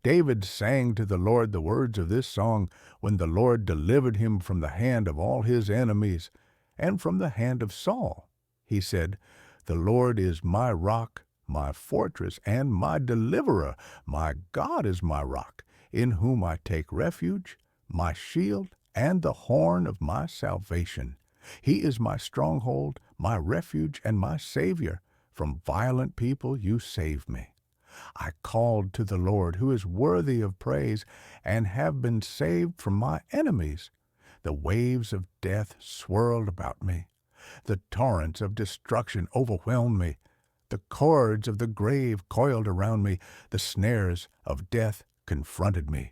David sang to the Lord the words of this song when the Lord delivered him from the hand of all his enemies and from the hand of Saul. He said, "The Lord is my rock, my fortress, and my deliverer. My God is my rock, in whom I take refuge, my shield, and the horn of my salvation. He is my stronghold, my refuge, and my Savior. From violent people you save me. I called to the Lord, who is worthy of praise, and have been saved from my enemies. The waves of death swirled about me. The torrents of destruction overwhelmed me. The cords of the grave coiled around me. The snares of death confronted me.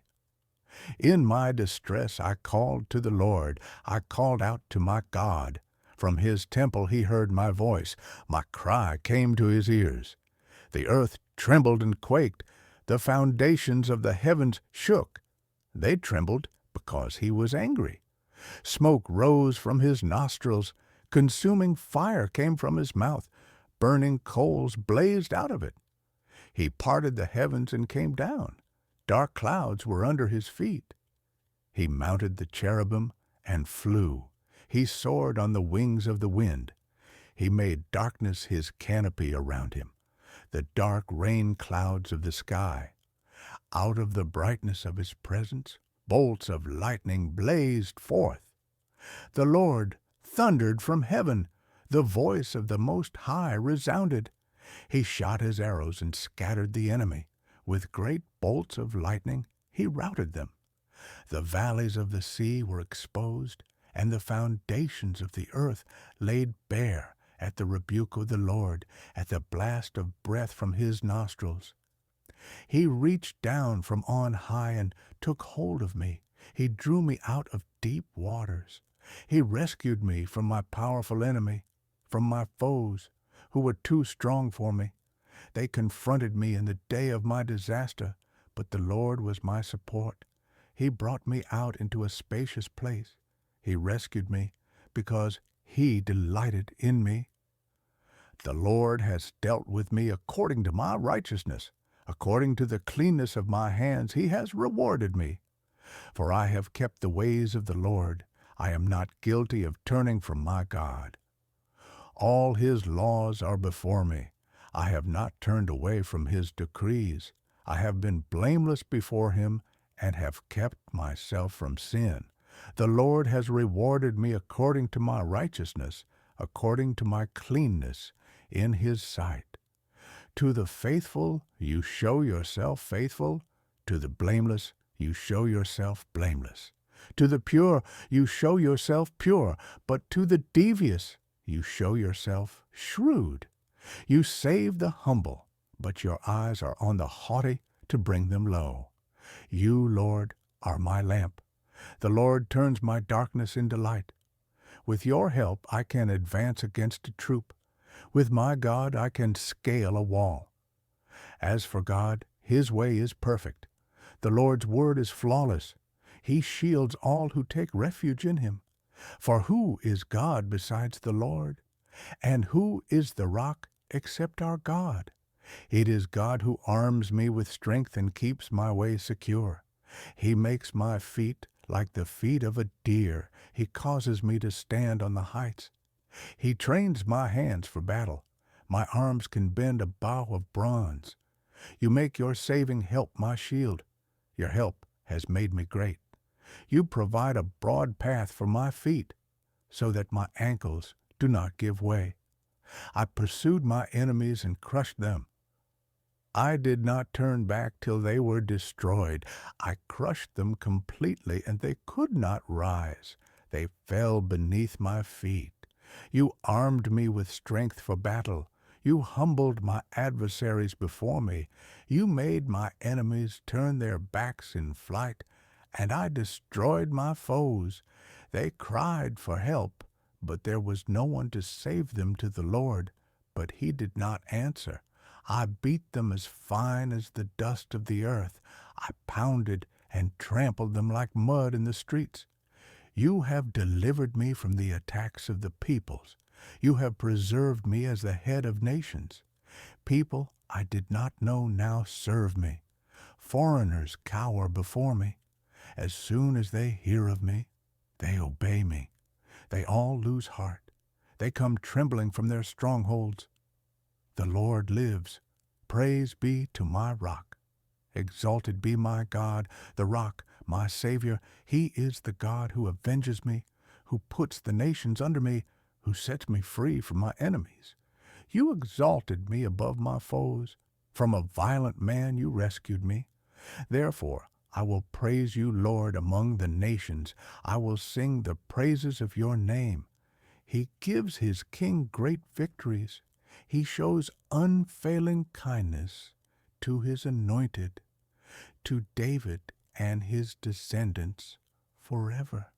In my distress I called to the Lord. I called out to my God. From his temple he heard my voice. My cry came to his ears. The earth trembled and quaked. The foundations of the heavens shook. They trembled because he was angry. Smoke rose from his nostrils. Consuming fire came from his mouth. Burning coals blazed out of it. He parted the heavens and came down. Dark clouds were under his feet. He mounted the cherubim and flew. He soared on the wings of the wind. He made darkness his canopy around him, the dark rain clouds of the sky. Out of the brightness of his presence, bolts of lightning blazed forth. The Lord thundered from heaven. The voice of the Most High resounded. He shot his arrows and scattered the enemy. With great bolts of lightning he routed them. The valleys of the sea were exposed, and the foundations of the earth laid bare at the rebuke of the Lord, at the blast of breath from his nostrils. He reached down from on high and took hold of me. He drew me out of deep waters. He rescued me from my powerful enemy, from my foes who were too strong for me. They confronted me in the day of my disaster, but the Lord was my support. He brought me out into a spacious place. He rescued me because he delighted in me. The Lord has dealt with me according to my righteousness. According to the cleanness of my hands he has rewarded me. For I have kept the ways of the Lord. I am not guilty of turning from my God. All his laws are before me. I have not turned away from his decrees. I have been blameless before him and have kept myself from sin. The Lord has rewarded me according to my righteousness, according to my cleanness in his sight. To the faithful you show yourself faithful. To the blameless you show yourself blameless. To the pure you show yourself pure. But to the devious you show yourself shrewd. You save the humble, but your eyes are on the haughty to bring them low. You, Lord, are my lamp. The Lord turns my darkness into light. With your help I can advance against a troop. With my God I can scale a wall. As for God, his way is perfect. The Lord's word is flawless. He shields all who take refuge in him. For who is God besides the Lord? And who is the rock except our God? It is God who arms me with strength and keeps my way secure. He makes my feet like the feet of a deer. He causes me to stand on the heights. He trains my hands for battle. My arms can bend a bow of bronze. You make your saving help my shield. Your help has made me great. You provide a broad path for my feet, so that my ankles do not give way. I pursued my enemies and crushed them. I did not turn back till they were destroyed. I crushed them completely, and they could not rise. They fell beneath my feet. You armed me with strength for battle. You humbled my adversaries before me. You made my enemies turn their backs in flight, and I destroyed my foes. They cried for help, but there was no one to save them to the Lord, but he did not answer. I beat them as fine as the dust of the earth. I pounded and trampled them like mud in the streets. You have delivered me from the attacks of the peoples. You have preserved me as the head of nations. People I did not know now serve me. Foreigners cower before me. As soon as they hear of me, they obey me. They all lose heart. They come trembling from their strongholds. The Lord lives. Praise be to my rock. Exalted be my God, the rock, my Savior. He is the God who avenges me, who puts the nations under me, who sets me free from my enemies. You exalted me above my foes. From a violent man you rescued me. Therefore I will praise you, Lord, among the nations. I will sing the praises of your name. He gives his king great victories. He shows unfailing kindness to his anointed, to David and his descendants forever.